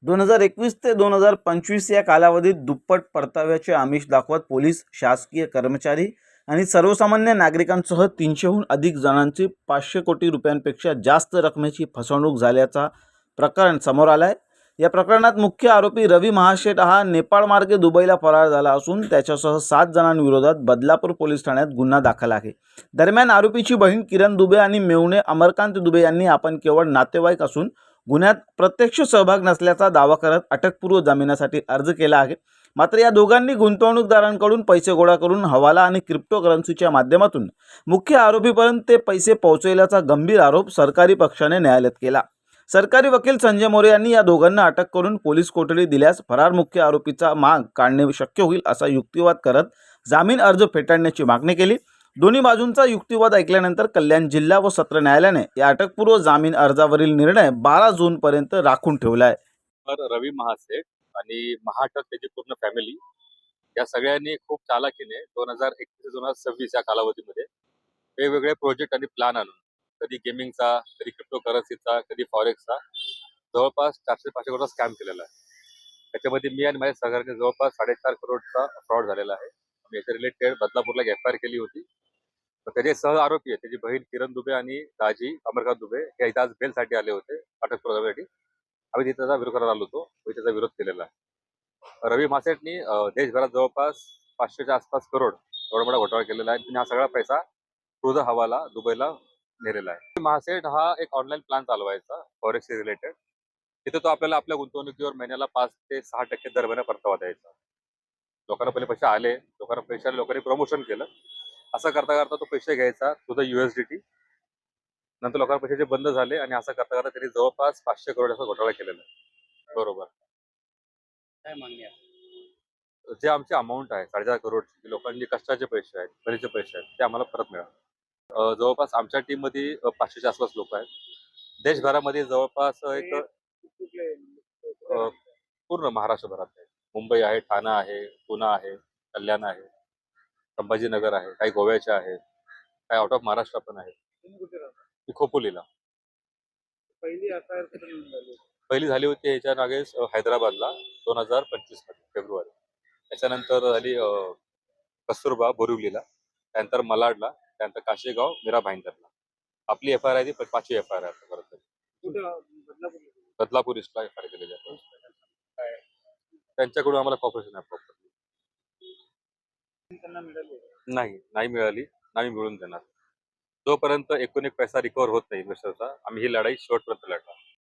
2021 ते 2025 या कालावधीत दुप्पट परताव्याचे आमिष दाखवत पोलीस, शासकीय कर्मचारी आणि सर्वसामान्य नागरिकांसह 300हून अधिक जणांची 500 कोटी रुपयांपेक्षा जास्त रकमेची फसवणूक झाल्याचा प्रकरण समोर आलं आहे। या प्रकरणात मुख्य आरोपी रवी महाशेठ हा नेपाळ मार्गे दुबईला फरार झाला असून त्याच्यासह 7 जणांविरोधात बदलापूर पोलीस ठाण्यात गुन्हा दाखल आहे। दरम्यान आरोपीची बहीण किरण दुबे आणि मेहुणे अमरकांत दुबे यांनी आपण केवळ नातेवाईक असून गुन्ह्यात प्रत्यक्ष सहभाग नसल्याचा दावा करत अटकपूर्व जामिनासाठी अर्ज केला आहे। मात्र या दोघांनी गुंतवणूकदारांकडून पैसे गोळा करून हवाला आणि क्रिप्टोकरन्सीच्या माध्यमातून मुख्य आरोपीपर्यंत ते पैसे पोहोचवल्याचा गंभीर आरोप सरकारी पक्षाने न्यायालयात केला। सरकारी वकील संजय मोरे यांनी या दोघांना अटक करून पोलीस कोठडी दिल्यास फरार मुख्य आरोपीचा माग काढणे शक्य होईल असा युक्तिवाद करत जामीन अर्ज फेटाळण्याची मागणी केली। दोन्ही बाजूंचा युक्तिवाद ऐकल्यानंतर कल्याण जिल्हा व सत्र न्यायालयाने या अटकपूर्व जामीन अर्जावरील निर्णय 12 जूनपर्यंत राखून ठेवला आहे। तर रवी महासेठ आणि महाटक त्याची पूर्ण फॅमिली या सगळ्यांनी खूप चालाखीने 2021 ते 2026 या कालावधीमध्ये वेगवेगळे प्रोजेक्ट आणि प्लॅन आणून कधी गेमिंगचा, कधी क्रिप्टोकरन्सीचा, कधी फॉरेक्सचा जवळपास 400-500 करोडचा स्कॅम केलेला आहे। त्याच्यामध्ये मी आणि माझ्या सहकार्याने जवळपास 4.5 करोडचा फ्रॉड झालेला आहे। आम्ही याच्या रिलेटेड बदलापूरला एक FIR केली होती। तर त्याचे सह आरोपी आहेत, त्याची बहीण किरण दुबे आणि दाजी अमरकांत दुबे हे इथं आज बेलसाठी आले होते अटक करण्यासाठी। आम्ही तिथे त्याचा विरोध करायला आलो होतो, त्याचा विरोध केलेला आहे। रवी महासेठनी देशभरात जवळपास 500च्या आसपास करोड एवढा मोठा घोटाळा केलेला आहे आणि हा सगळा पैसा थ्रू द हवाला दुबईला नेलेला आहे। महासेठ हा एक ऑनलाईन प्लॅन चालवायचा फॉरेक्स रिलेटेड। तिथे तो आपल्याला आपल्या गुंतवणुकीवर महिन्याला 5 ते 6% दर महिना परतावा द्यायचा। लोकांना पहिले पैसे आले, लोकांना पैसे आले, लोकांनी प्रमोशन केलं। असं करता करता तो पैसे घ्यायचा थ्रू द USDT। नंतर लोकांना पैसे बंद झाले आणि असं करता करता त्यांनी जवळपास 500 करोडचा घोटाळा केलेला आहे। बरोबर काय मागणी आहे? जे आमची अमाऊंट आहे 4.5 करोडची, लोकांचे कष्टाचे पैसे आहेत, खरेदीचे पैसे आहेत, ते आम्हाला परत मिळाले। जवळपास आमच्या टीममध्ये 500च्या आसपास लोक आहेत। देशभरामध्ये जवळपास एक पूर्ण महाराष्ट्रभरात आहे। मुंबई आहे, ठाणा आहे, पुणे आहे, कल्याण आहे, संभाजीनगर आहे, काही गोव्याचे आहेत, काही आउट ऑफ महाराष्ट्र पण आहेत। तुम्ही कुठे राहता? मी खोपोलीला पहिली FIR कुठे नोंद झाली? पहिली झाली होती याच्या नागेस हैदराबादला 2025 मध्ये फेब्रुवारी। त्याच्यानंतर झाली कस्तुरबा बोरिवलीला, त्यानंतर मलाडला, त्यानंतर काशेगाव, मीरा भाईंदरला। आपली FIR आहे ती 5वी FIR आहे आतापर्यंत। कुठं? बदलापूर? बदलापूर ईस्टला FIR केलेली आहे। त्यांच्याकडून आम्हाला कॉर्पोरेशन आहे प्रॉपर्टी। त्यांना मिळाली? नाही मिळाली, नाही मिळून देणार। जोपर्यंत एकूण एक पैसा रिकव्हर होत नाही इन्व्हेस्टरचा, आम्ही ही लढाई शेवटपर्यंत लढणार।